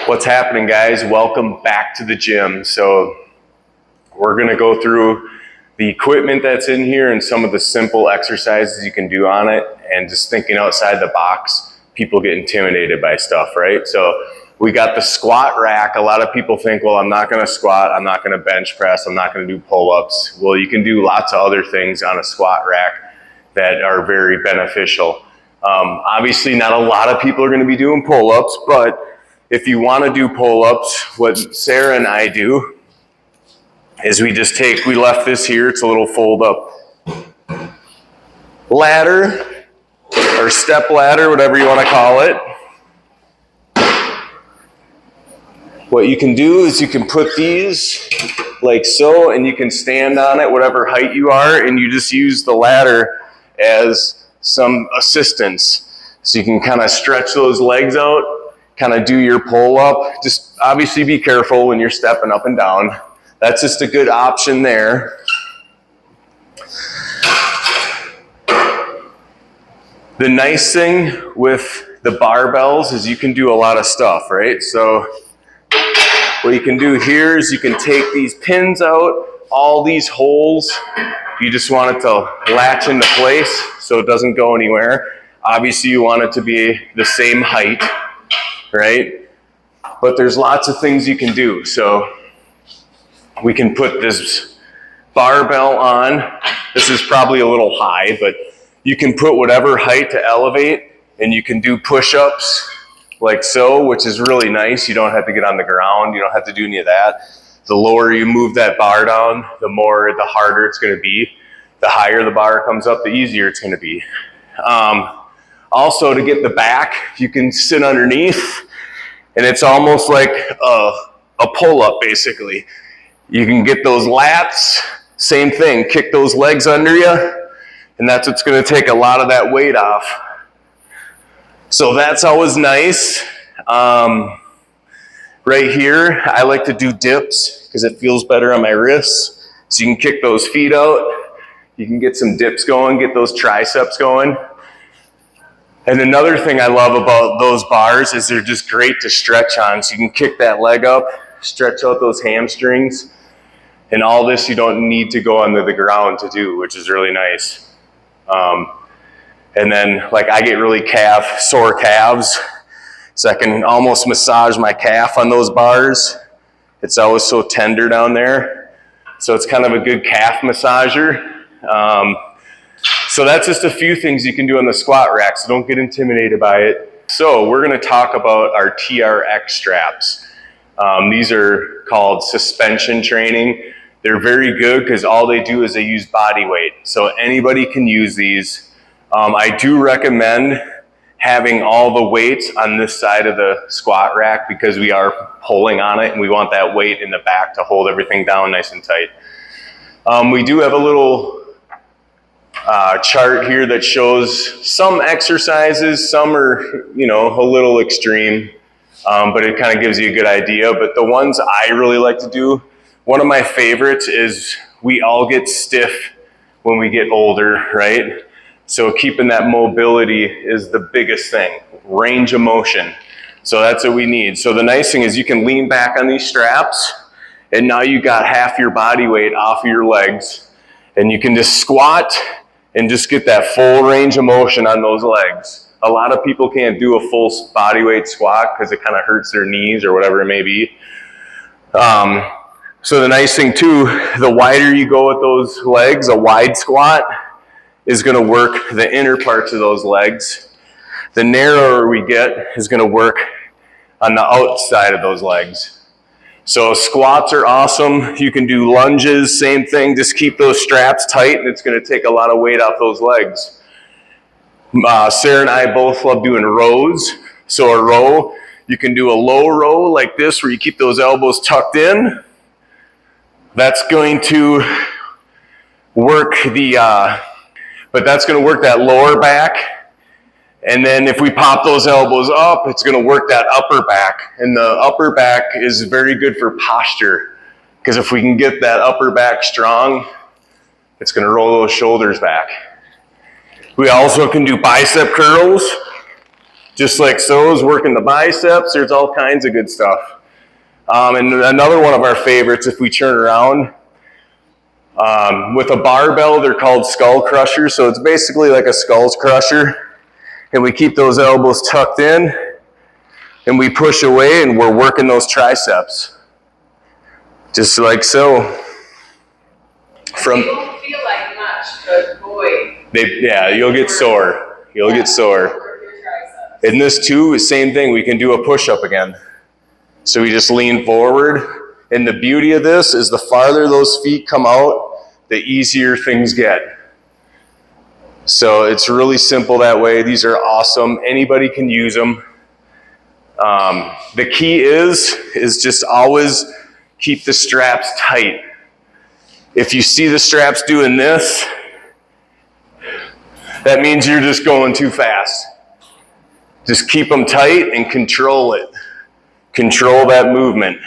What's happening, guys? Welcome back to the gym. So we're going to go through the equipment that's in here and some of the simple exercises you can do on it. And just thinking outside the box, people get intimidated by stuff, right? So we got the squat rack. A lot of people think, well, I'm not going to squat, I'm not going to bench press, I'm not going to do pull-ups. Well, you can do lots of other things on a squat rack that are very beneficial. Obviously, not a lot of people are going to be doing pull-ups, but if you want to do pull-ups, what Sarah and I do is we left this here, it's a little fold-up ladder or step ladder, whatever you want to call it. What you can do is you can put these like so, and you can stand on it, whatever height you are, and you just use the ladder as some assistance. So you can kind of stretch those legs out, kind of do your pull up. Just obviously be careful when you're stepping up and down. That's just a good option there. The nice thing with the barbells is you can do a lot of stuff, right? So what you can do here is you can take these pins out, all these holes. You just want it to latch into place so it doesn't go anywhere. Obviously you want it to be the same height, right? But there's lots of things you can do. So we can put this barbell on. This is probably a little high, but you can put whatever height to elevate, and you can do push-ups like so, which is really nice. You don't have to get on the ground. You don't have to do any of that. The lower you move that bar down, the harder it's going to be. The higher the bar comes up, the easier it's going to be. Also, to get the back, you can sit underneath, and it's almost like a pull-up, basically. You can get those lats, same thing, kick those legs under you, and that's what's going to take a lot of that weight off. So that's always nice. Right here, I like to do dips because it feels better on my wrists. So you can kick those feet out, you can get some dips going, get those triceps going. And another thing I love about those bars is they're just great to stretch on. So you can kick that leg up, stretch out those hamstrings, and all this you don't need to go under the ground to do, which is really nice. And then like I get really sore calves, so I can almost massage my calf on those bars. It's always so tender down there. So it's kind of a good calf massager. So that's just a few things you can do on the squat rack, so don't get intimidated by it. So we're going to talk about our TRX straps. These are called suspension training. They're very good because all they do is they use body weight. So anybody can use these. I do recommend having all the weights on this side of the squat rack because we are pulling on it and we want that weight in the back to hold everything down nice and tight. We do have a little chart here that shows some exercises. Some are, a little extreme, but it kind of gives you a good idea. But the ones I really like to do, one of my favorites is we all get stiff when we get older, right? So keeping that mobility is the biggest thing, range of motion. So that's what we need. So the nice thing is you can lean back on these straps, and now you got half your body weight off of your legs, and you can just squat and just get that full range of motion on those legs. A lot of people can't do a full body weight squat because it kind of hurts their knees or whatever it may be. So the nice thing too, the wider you go with those legs, a wide squat is going to work the inner parts of those legs. The narrower we get is going to work on the outside of those legs. So squats are awesome. You can do lunges, same thing. Just keep those straps tight, and it's going to take a lot of weight off those legs. Sarah and I both love doing rows. So a row, you can do a low row like this where you keep those elbows tucked in. That's going to work that's going to work that lower back. And then if we pop those elbows up, it's going to work that upper back. And the upper back is very good for posture. Because if we can get that upper back strong, it's going to roll those shoulders back. We also can do bicep curls. Just like so is working the biceps. There's all kinds of good stuff. And another one of our favorites, if we turn around, with a barbell, they're called skull crushers. So it's basically like a skull crusher. And we keep those elbows tucked in, and we push away, and we're working those triceps. Just like so. They won't feel like much, but boy. Yeah, you'll get sore. You'll get sore. In this too, same thing. We can do a push-up again. So we just lean forward. And the beauty of this is the farther those feet come out, the easier things get. So it's really simple that way. These are awesome. Anybody can use them. The key is just always keep the straps tight. If you see the straps doing this, that means you're just going too fast. Just keep them tight and control it. Control that movement.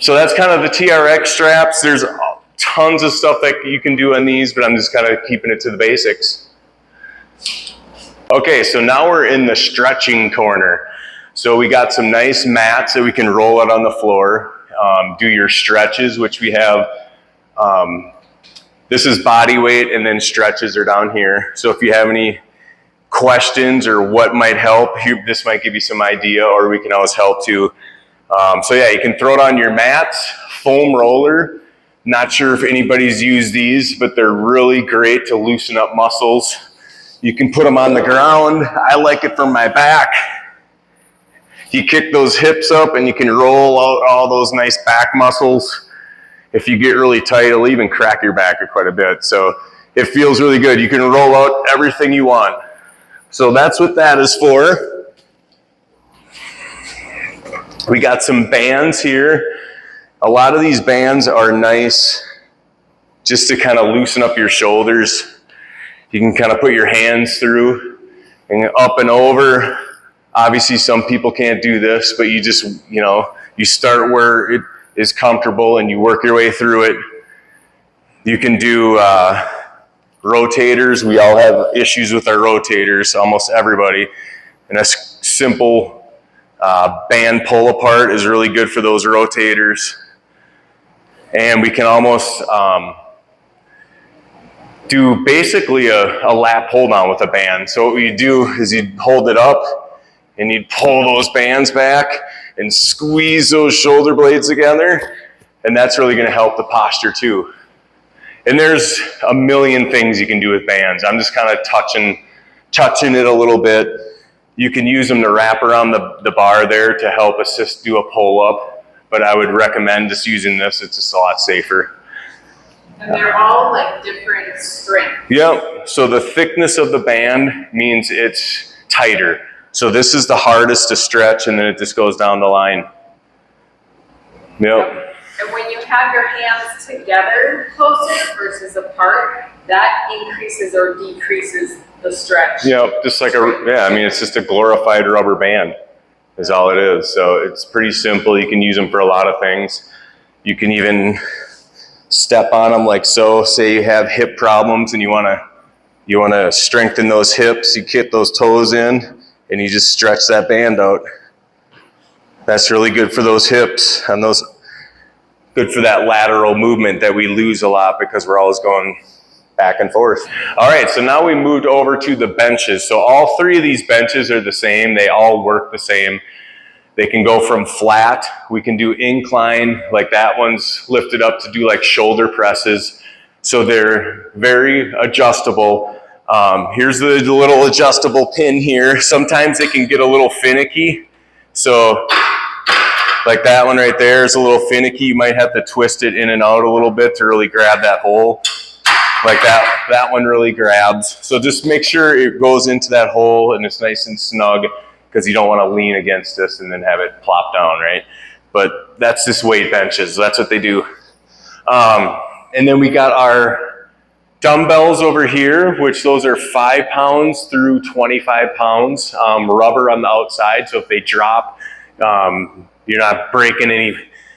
So that's kind of the TRX straps. There's tons of stuff that you can do on these, but I'm just kind of keeping it to the basics. Okay, so now we're in the stretching corner. So we got some nice mats that we can roll out on the floor. Do your stretches, which we have. This is body weight, and then stretches are down here. So if you have any questions or what might help, this might give you some idea, or we can always help too. So yeah, you can throw it on your mats. Foam roller. Not sure if anybody's used these, but they're really great to loosen up muscles. You can put them on the ground. I like it for my back. You kick those hips up and you can roll out all those nice back muscles. If you get really tight, it'll even crack your back quite a bit. So it feels really good. You can roll out everything you want. So that's what that is for. We got some bands here. A lot of these bands are nice just to kind of loosen up your shoulders. You can kind of put your hands through and up and over. Obviously, some people can't do this, but you just, you start where it is comfortable and you work your way through it. You can do rotators. We all have issues with our rotators, almost everybody. And a simple band pull apart is really good for those rotators. And we can almost do basically a lap hold on with a band. So what you do is you hold it up and you pull those bands back and squeeze those shoulder blades together. And that's really going to help the posture too. And there's a million things you can do with bands. I'm just kind of touching it a little bit. You can use them to wrap around the bar there to help assist do a pull up. But I would recommend just using this. It's just a lot safer. And they're all like different strength. Yep. So the thickness of the band means it's tighter. So this is the hardest to stretch, and then it just goes down the line. Yep. And when you have your hands together closer versus apart, that increases or decreases the stretch. Yep. Just like it's just a glorified rubber band is all it is. So it's pretty simple. You can use them for a lot of things. You can even step on them like so. Say you have hip problems and you want to strengthen those hips. You kick those toes in and you just stretch that band out. That's really good for those hips and those good for that lateral movement that we lose a lot because we're always going back and forth. All right, so now we moved over to the benches. So all three of these benches are the same. They all work the same. They can go from flat. We can do incline, like that one's lifted up to do like shoulder presses. So they're very adjustable. Here's the little adjustable pin here. Sometimes they can get a little finicky. So like that one right there is a little finicky. You might have to twist it in and out a little bit to really grab that hole. Like that one really grabs. So just make sure it goes into that hole and it's nice and snug because you don't want to lean against this and then have it plop down, right? But that's just weight benches. That's what they do. And then we got our dumbbells over here, which those are 5 pounds through 25 pounds, rubber on the outside. So if they drop, you're not breaking any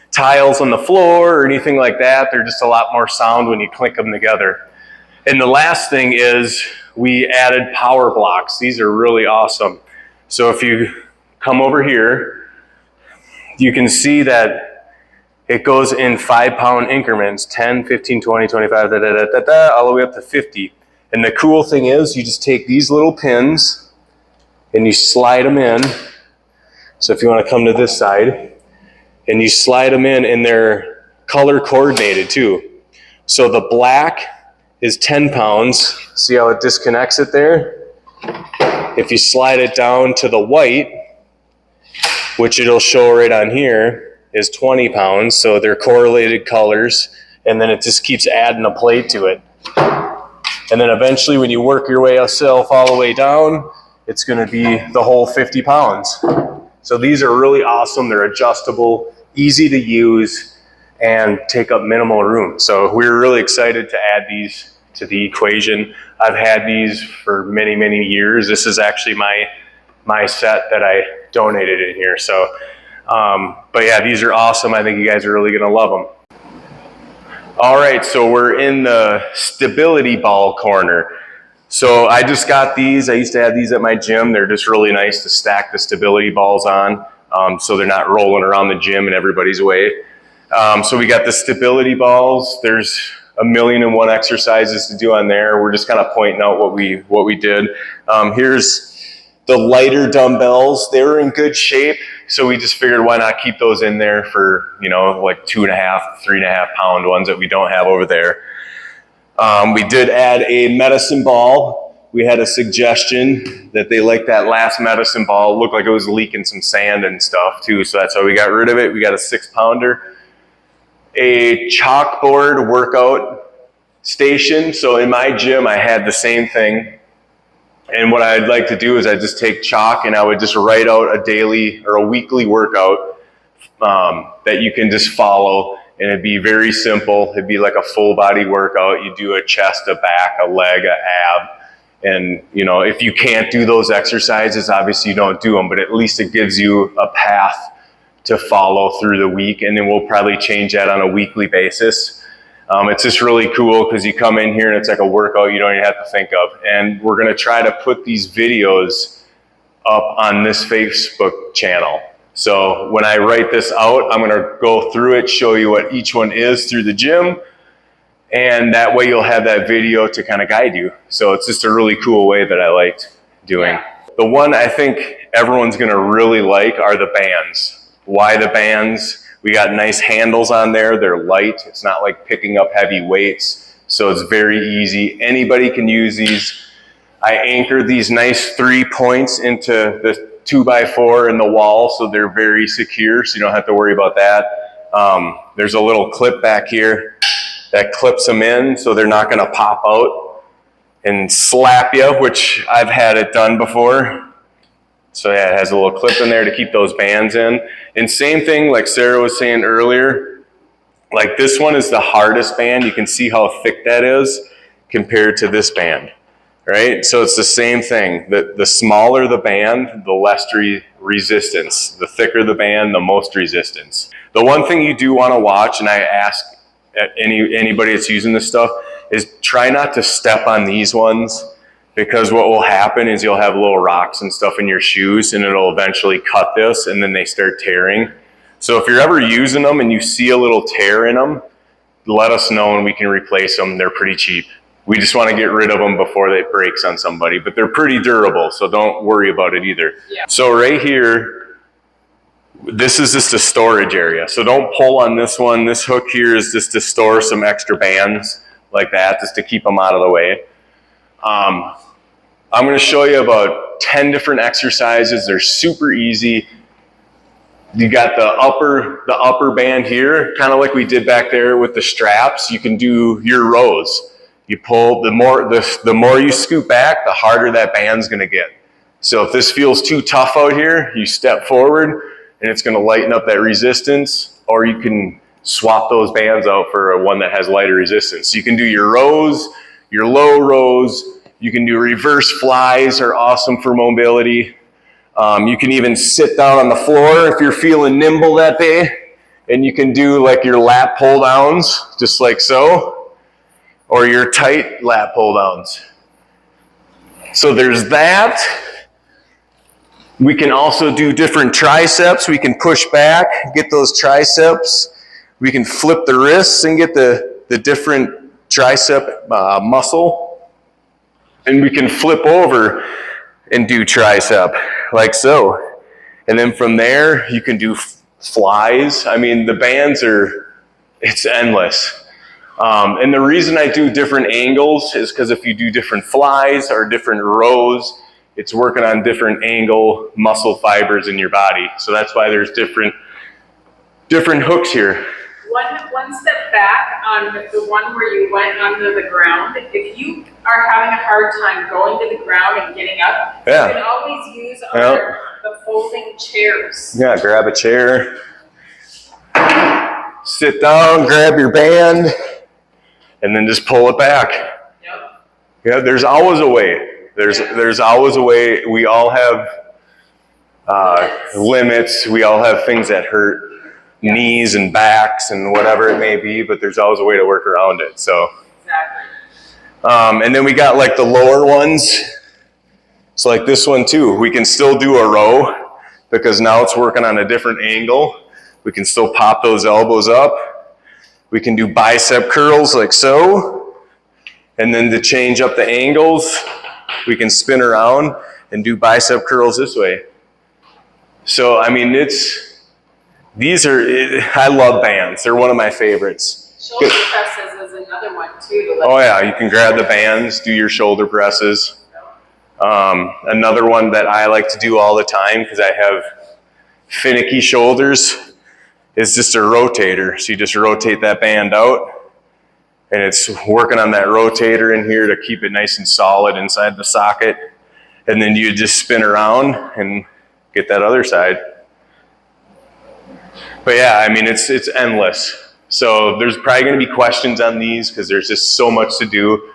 tiles on the floor or anything like that. They're just a lot more sound when you click them together. And the last thing is we added power blocks. These are really awesome. So if you come over here, you can see that it goes in 5-pound increments, 10, 15, 20, 25, all the way up to 50. And the cool thing is you just take these little pins and you slide them in. So if you want to come to this side, and you slide them in, and they're color coordinated too. So the black is 10 pounds. See how it disconnects it there? If you slide it down to the white, which it'll show right on here, is 20 pounds. So they're correlated colors, and then it just keeps adding a plate to it. And then eventually when you work your way yourself all the way down, it's gonna be the whole 50 pounds. So these are really awesome. They're adjustable, easy to use, and take up minimal room. So we're really excited to add these to the equation. I've had these for many, many years. This is actually my set that I donated in here. So, but yeah, these are awesome. I think you guys are really gonna love them. All right, so we're in the stability ball corner. So I just got these. I used to have these at my gym. They're just really nice to stack the stability balls on, so they're not rolling around the gym in everybody's way. So we got the stability balls. There's 1,000,001 exercises to do on there. We're just kind of pointing out what we did. Here's the lighter dumbbells. They were in good shape, so we just figured why not keep those in there for, you know, like 2.5, 3.5 pound ones that we don't have over there. We did add a medicine ball. We had a suggestion that they liked that last medicine ball. It looked like it was leaking some sand and stuff too, so that's why we got rid of it. We got a 6-pounder. A chalkboard workout station. So in my gym, I had the same thing. And what I'd like to do is I just take chalk and I would just write out a daily or a weekly workout that you can just follow. And it'd be very simple. It'd be like a full body workout. You do a chest, a back, a leg, a ab. And you know, if you can't do those exercises, obviously you don't do them, but at least it gives you a path to follow through the week. And then we'll probably change that on a weekly basis. It's just really cool because you come in here and it's like a workout you don't even have to think of. And we're gonna try to put these videos up on this Facebook channel. So when I write this out, I'm gonna go through it, show you what each one is through the gym, and that way you'll have that video to kind of guide you. So it's just a really cool way that I liked doing. Yeah. The one I think everyone's gonna really like are the bands. Why the bands? We got nice handles on there. They're light. It's not like picking up heavy weights. So it's very easy. Anybody can use these. I anchored these nice 3 points into the 2x4 in the wall, so they're very secure, so you don't have to worry about that. There's a little clip back here that clips them in, so they're not gonna pop out and slap you, which I've had it done before. So yeah, it has a little clip in there to keep those bands in. And same thing, like Sarah was saying earlier, like this one is the hardest band. You can see how thick that is compared to this band, right? So it's the same thing. The smaller the band, the less resistance. The thicker the band, the most resistance. The one thing you do want to watch, and I ask anybody that's using this stuff, is try not to step on these ones, because what will happen is you'll have little rocks and stuff in your shoes and it'll eventually cut this and then they start tearing. So if you're ever using them and you see a little tear in them, let us know and we can replace them. They're pretty cheap. We just want to get rid of them before it breaks on somebody, but they're pretty durable, so don't worry about it either. Yeah. So right here, this is just a storage area. So don't pull on this one. This hook here is just to store some extra bands like that, just to keep them out of the way. I'm going to show you about 10 different exercises. They're super easy. You got the upper band here, kind of like we did back there with the straps. You can do your rows. You pull, the more you scoot back, the harder that band's going to get. So if this feels too tough out here, you step forward and it's going to lighten up that resistance, or you can swap those bands out for one that has lighter resistance. So you can do your rows, your low rows. You can do reverse flies, are awesome for mobility. You can even sit down on the floor if you're feeling nimble that day, and you can do like your lat pull downs, just like so, or your tight lat pull downs. So there's that. We can also do different triceps. We can push back, get those triceps. We can flip the wrists and get the different tricep muscle. And we can flip over and do tricep, like so. And then from there, you can do flies. I mean, the bands it's endless. And the reason I do different angles is because if you do different flies or different rows, it's working on different angle muscle fibers in your body. So that's why there's different hooks here. One step back on the one where you went under the ground. If you are having a hard time going to the ground and getting up, you can always use the folding chairs. Yeah, grab a chair, sit down, grab your band, and then just pull it back. Yep. Yeah, there's always a way. There's always a way. We all have limits. We all have things that hurt. Knees and backs and whatever it may be, but there's always a way to work around it. So, exactly. And then we got like the lower ones. So like this one too, we can still do a row because now it's working on a different angle. We can still pop those elbows up. We can do bicep curls like so. And then to change up the angles, we can spin around and do bicep curls this way. So, I mean, I love bands. They're one of my favorites. Shoulder presses is another one too. Oh yeah, you can grab the bands, do your shoulder presses. Another one that I like to do all the time because I have finicky shoulders is just a rotator. So you just rotate that band out and it's working on that rotator in here to keep it nice and solid inside the socket. And then you just spin around and get that other side. But yeah, I mean, it's endless. So there's probably going to be questions on these because there's just so much to do.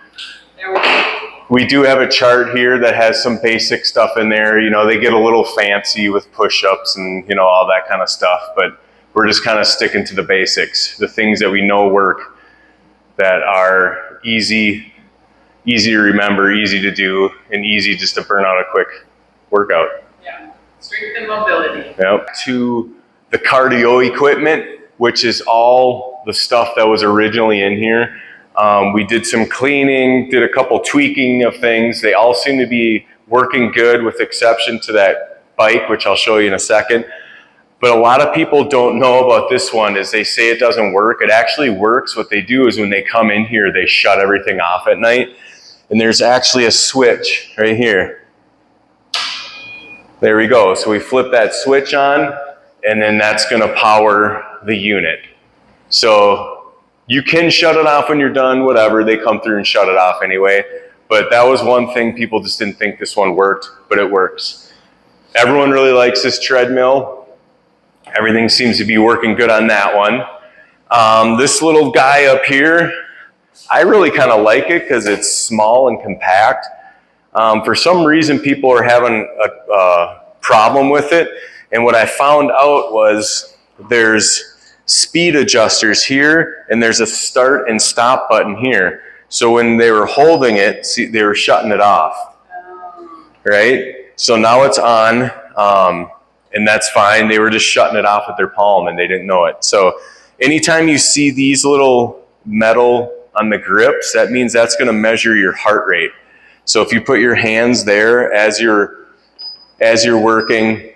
We do have a chart here that has some basic stuff in there. You know, they get a little fancy with push-ups and, you know, all that kind of stuff. But we're just kind of sticking to the basics, the things that we know work, that are easy to remember, easy to do, and easy just to burn out a quick workout. Yeah, strength and mobility. Yep. To the cardio equipment, which is all the stuff that was originally in here. We did some cleaning, did a couple tweaking of things. They all seem to be working good with exception to that bike, which I'll show you in a second. But a lot of people don't know about this one is they say it doesn't work. It actually works. What they do is when they come in here, they shut everything off at night. And there's actually a switch right here. There we go. So we flip that switch on, and then that's going to power the unit. So you can shut it off when you're done, whatever. They come through and shut it off anyway. But that was one thing people just didn't think this one worked, but it works. Everyone really likes this treadmill. Everything seems to be working good on that one. This little guy up here, I really kind of like it because it's small and compact. For some reason, people are having a problem with it. And what I found out was there's speed adjusters here, and there's a start and stop button here. So when they were holding it, see, they were shutting it off, right? So now it's on, and that's fine. They were just shutting it off with their palm, and they didn't know it. So anytime you see these little metal on the grips, that means that's going to measure your heart rate. So if you put your hands there as you're working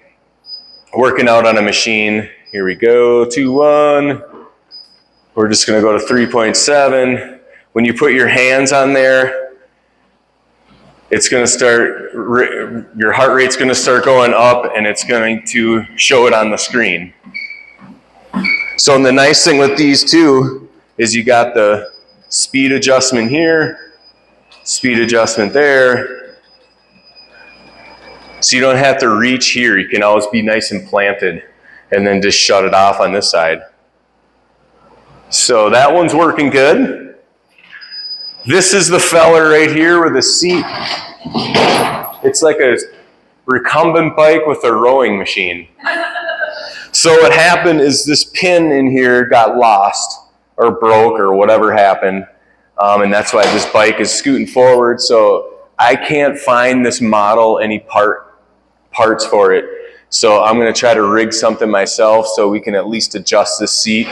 out on a machine, here we go, 2-1. We're just going to go to 3.7. When you put your hands on there, it's going to start, your heart rate's going to start going up, and it's going to show it on the screen. So the nice thing with these two is you got the speed adjustment here, speed adjustment there. So you don't have to reach here. You can always be nice and planted and then just shut it off on this side. So that one's working good. This is the fella right here with a seat. It's like a recumbent bike with a rowing machine. So what happened is this pin in here got lost or broke or whatever happened. And that's why this bike is scooting forward. So I can't find this model any part parts for it. So I'm gonna try to rig something myself so we can at least adjust the seat.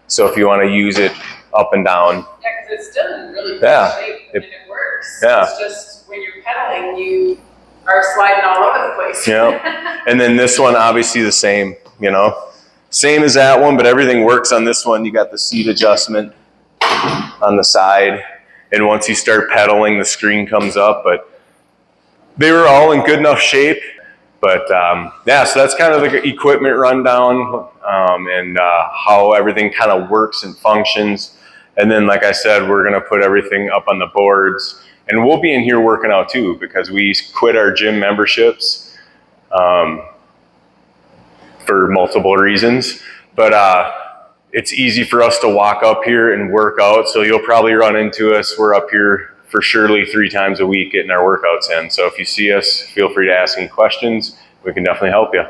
So if you wanna use it up and down. Yeah, because it's still in really good shape and it works. Yeah. It's just when you're pedaling, you are sliding all over the place. Yeah. And then this one, obviously the same, you know. Same as that one, but everything works on this one. You got the seat adjustment on the side. And once you start pedaling, the screen comes up. But they were all in good enough shape. But yeah, so that's kind of the equipment rundown and how everything kind of works and functions. And then, like I said, we're going to put everything up on the boards. And we'll be in here working out too, because we quit our gym memberships for multiple reasons. But it's easy for us to walk up here and work out. So you'll probably run into us. We're up here for surely 3 times a week getting our workouts in. So if you see us, feel free to ask any questions. We can definitely help you.